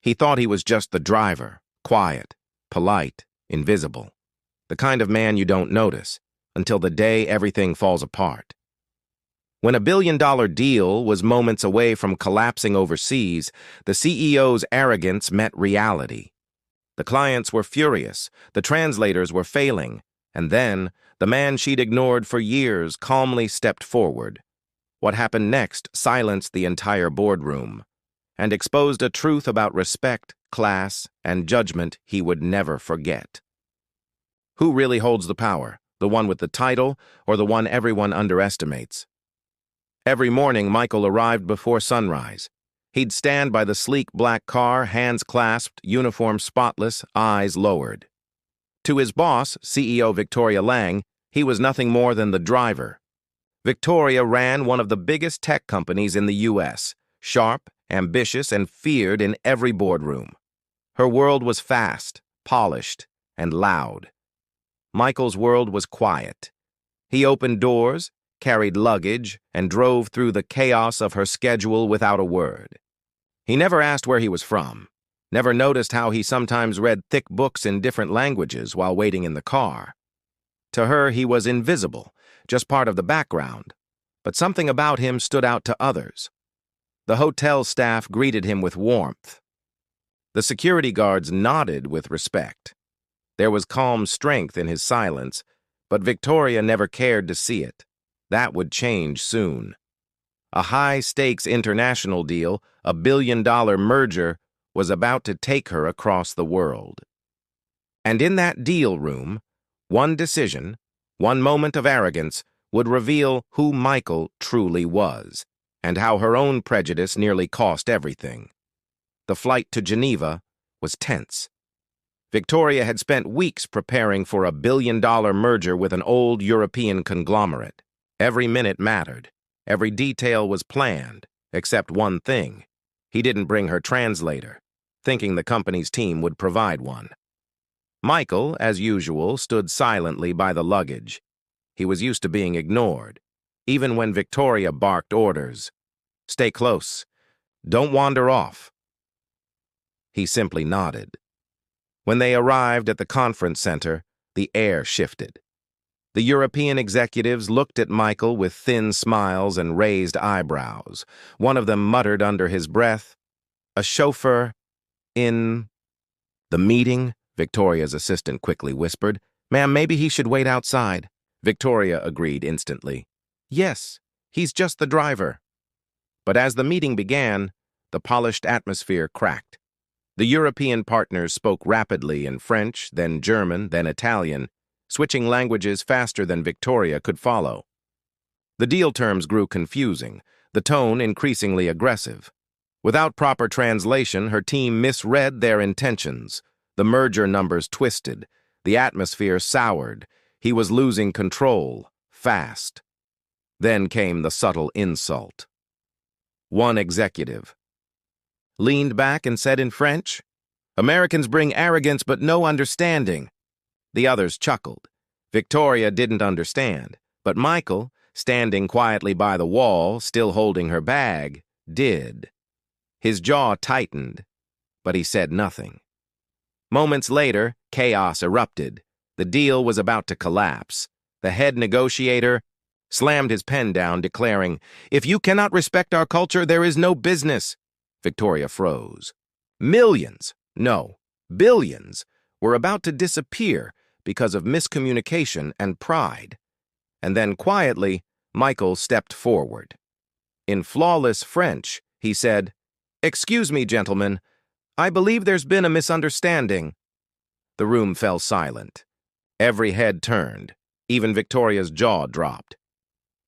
He thought he was just the driver, quiet, polite, invisible. The kind of man you don't notice until the day everything falls apart. When a billion-dollar deal was moments away from collapsing overseas, the CEO's arrogance met reality. The clients were furious, the translators were failing, and then the man she'd ignored for years calmly stepped forward. What happened next silenced the entire boardroom and exposed a truth about respect, class, and judgment he would never forget. Who really holds the power, the one with the title or the one everyone underestimates? Every morning, Michael arrived before sunrise. He'd stand by the sleek black car, hands clasped, uniform spotless, eyes lowered. To his boss, CEO Victoria Lang, he was nothing more than the driver. Victoria ran one of the biggest tech companies in the U.S., sharp, ambitious, and feared in every boardroom. Her world was fast, polished, and loud. Michael's world was quiet. He opened doors, carried luggage, and drove through the chaos of her schedule without a word. He never asked where he was from, never noticed how he sometimes read thick books in different languages while waiting in the car. To her, he was invisible, just part of the background, but something about him stood out to others. The hotel staff greeted him with warmth. The security guards nodded with respect. There was calm strength in his silence, but Victoria never cared to see it. That would change soon. A high-stakes international deal, a billion-dollar merger, was about to take her across the world. And in that deal room, one decision, one moment of arrogance, would reveal who Michael truly was, and how her own prejudice nearly cost everything. The flight to Geneva was tense. Victoria had spent weeks preparing for a billion-dollar merger with an old European conglomerate. Every minute mattered. Every detail was planned, except one thing. He didn't bring her translator, thinking the company's team would provide one. Michael, as usual, stood silently by the luggage. He was used to being ignored, even when Victoria barked orders. "Stay close. Don't wander off." He simply nodded. When they arrived at the conference center, the air shifted. The European executives looked at Michael with thin smiles and raised eyebrows. One of them muttered under his breath, "A chauffeur in the meeting?" Victoria's assistant quickly whispered. "Ma'am, maybe he should wait outside." Victoria agreed instantly. "Yes, he's just the driver." But as the meeting began, the polished atmosphere cracked. The European partners spoke rapidly in French, then German, then Italian, switching languages faster than Victoria could follow. The deal terms grew confusing, the tone increasingly aggressive. Without proper translation, her team misread their intentions. The merger numbers twisted, the atmosphere soured. He was losing control, fast. Then came the subtle insult. One executive leaned back and said in French, "Americans bring arrogance but no understanding." The others chuckled. Victoria didn't understand, but Michael, standing quietly by the wall, still holding her bag, did. His jaw tightened, but he said nothing. Moments later, chaos erupted. The deal was about to collapse. The head negotiator slammed his pen down, declaring, "If you cannot respect our culture, there is no business." Victoria froze. Millions, no, billions, were about to disappear because of miscommunication and pride. And then quietly, Michael stepped forward. In flawless French, he said, "Excuse me, gentlemen. I believe there's been a misunderstanding." The room fell silent. Every head turned. Even Victoria's jaw dropped.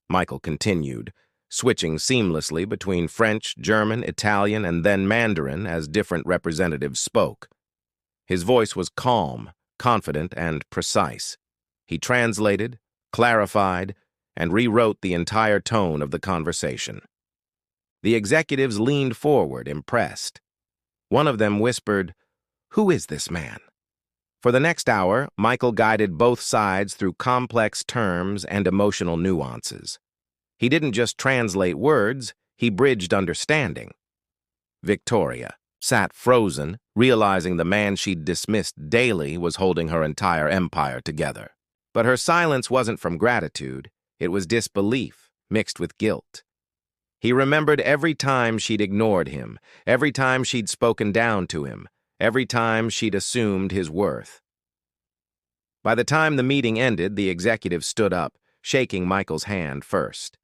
Michael continued, switching seamlessly between French, German, Italian, and then Mandarin as different representatives spoke. His voice was calm, confident, and precise. He translated, clarified, and rewrote the entire tone of the conversation. The executives leaned forward, impressed. One of them whispered, "Who is this man?" For the next hour, Michael guided both sides through complex terms and emotional nuances. He didn't just translate words, he bridged understanding. Victoria, sat frozen, realizing the man she'd dismissed daily was holding her entire empire together. But her silence wasn't from gratitude. It was disbelief mixed with guilt. He remembered every time she'd ignored him, every time she'd spoken down to him, every time she'd assumed his worth. By the time the meeting ended, the executive stood up, shaking Michael's hand first.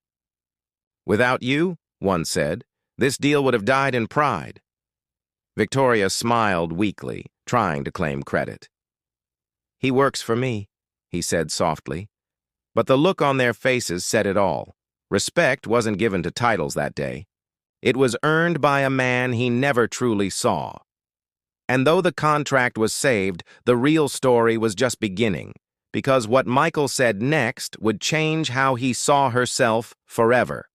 "Without you," one said, "this deal would have died in pride." Victoria smiled weakly, trying to claim credit. "He works for me," he said softly. But the look on their faces said it all. Respect wasn't given to titles that day. It was earned by a man he never truly saw. And though the contract was saved, the real story was just beginning, because what Michael said next would change how he saw herself forever.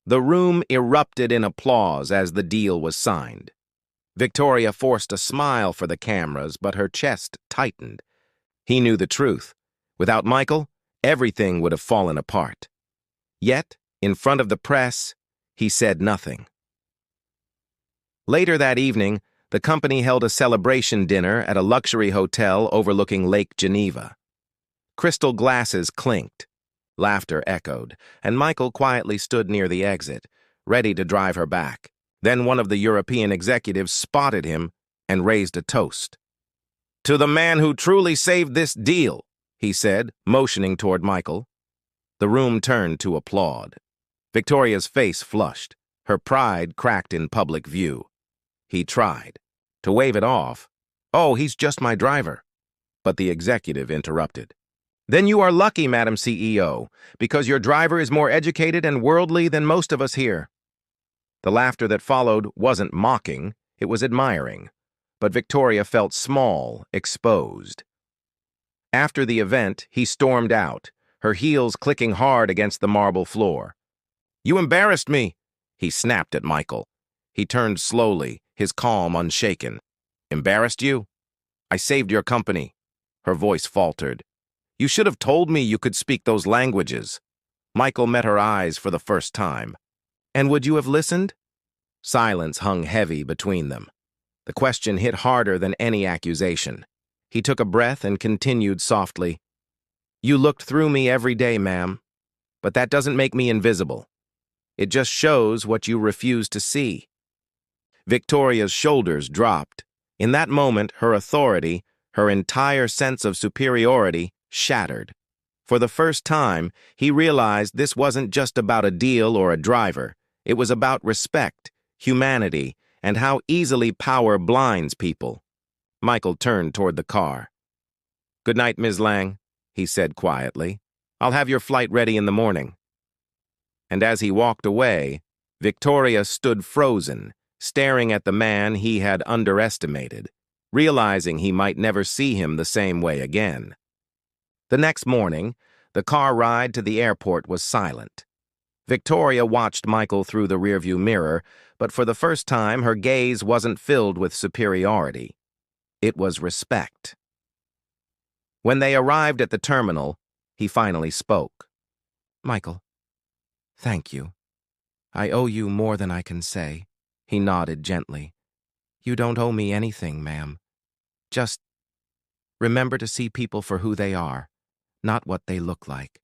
The room erupted in applause as the deal was signed. Victoria forced a smile for the cameras, but her chest tightened. He knew the truth. Without Michael, everything would have fallen apart. Yet, in front of the press, he said nothing. Later that evening, the company held a celebration dinner at a luxury hotel overlooking Lake Geneva. Crystal glasses clinked. Laughter echoed, and Michael quietly stood near the exit, ready to drive her back. Then one of the European executives spotted him and raised a toast. "To the man who truly saved this deal," he said, motioning toward Michael. The room turned to applaud. Victoria's face flushed. Her pride cracked in public view. He tried to wave it off. "Oh, he's just my driver." But the executive interrupted. "Then you are lucky, Madam CEO, because your driver is more educated and worldly than most of us here." The laughter that followed wasn't mocking, it was admiring. But Victoria felt small, exposed. After the event, he stormed out, her heels clicking hard against the marble floor. "You embarrassed me," he snapped at Michael. He turned slowly, his calm unshaken. "Embarrassed you? I saved your company." Her voice faltered. "You should have told me you could speak those languages." Michael met her eyes for the first time. "And would you have listened?" Silence hung heavy between them. The question hit harder than any accusation. He took a breath and continued softly. "You looked through me every day, ma'am. But that doesn't make me invisible. It just shows what you refuse to see." Victoria's shoulders dropped. In that moment, her authority, her entire sense of superiority, shattered. For the first time, he realized this wasn't just about a deal or a driver. It was about respect, humanity, and how easily power blinds people. Michael turned toward the car. "Good night, Ms. Lang," he said quietly. "I'll have your flight ready in the morning." And as he walked away, Victoria stood frozen, staring at the man he had underestimated, realizing he might never see him the same way again. The next morning, the car ride to the airport was silent. Victoria watched Michael through the rearview mirror, but for the first time her gaze wasn't filled with superiority. It was respect. When they arrived at the terminal, he finally spoke. "Michael, thank you. I owe you more than I can say." He nodded gently. "You don't owe me anything, ma'am. Just remember to see people for who they are, not what they look like."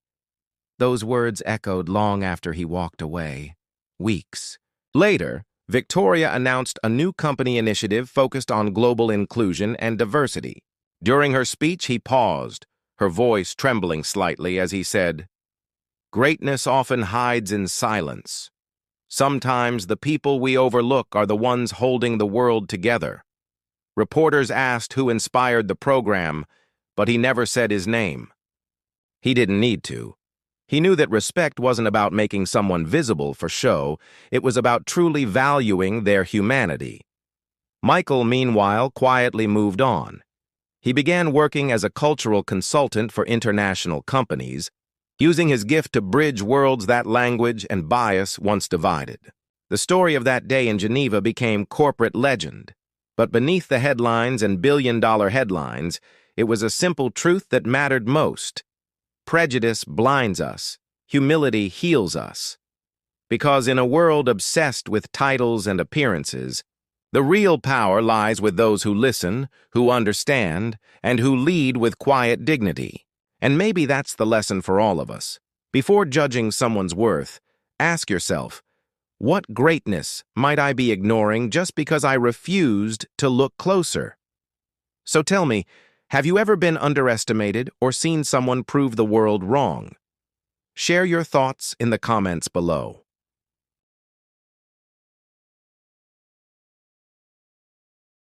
Those words echoed long after he walked away. Weeks later, Victoria announced a new company initiative focused on global inclusion and diversity. During her speech, he paused, her voice trembling slightly as he said, "Greatness often hides in silence. Sometimes the people we overlook are the ones holding the world together." Reporters asked who inspired the program, but he never said his name. He didn't need to. He knew that respect wasn't about making someone visible for show, it was about truly valuing their humanity. Michael, meanwhile, quietly moved on. He began working as a cultural consultant for international companies, using his gift to bridge worlds that language and bias once divided. The story of that day in Geneva became corporate legend. But beneath the headlines and billion-dollar headlines, it was a simple truth that mattered most. Prejudice blinds us. Humility heals us. Because in a world obsessed with titles and appearances, The real power lies with those who listen, who understand, and who lead with quiet dignity. And maybe that's the lesson for all of us. Before judging someone's worth, ask yourself, what greatness might I be ignoring just because I refused to look closer? So tell me, have you ever been underestimated or seen someone prove the world wrong? Share your thoughts in the comments below.